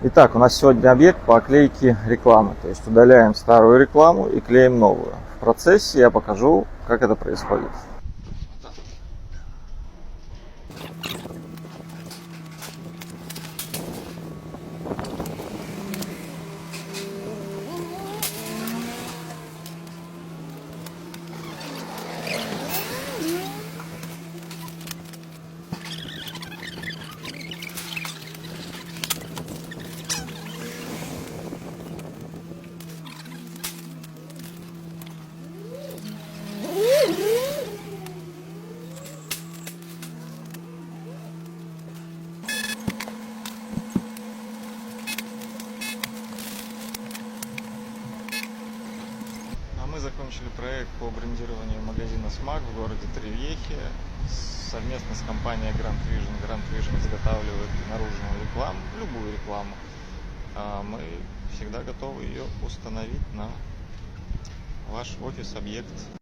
Итак, у нас сегодня объект по оклейке рекламы. То есть удаляем старую рекламу и клеим новую. В процессе я покажу, как это происходит. Мы закончили проект по брендированию магазина «Смак» в городе Тривьехе совместно с компанией Grand Vision. Grand Vision изготавливает наружную рекламу, любую рекламу. Мы всегда готовы ее установить на ваш офис-объект.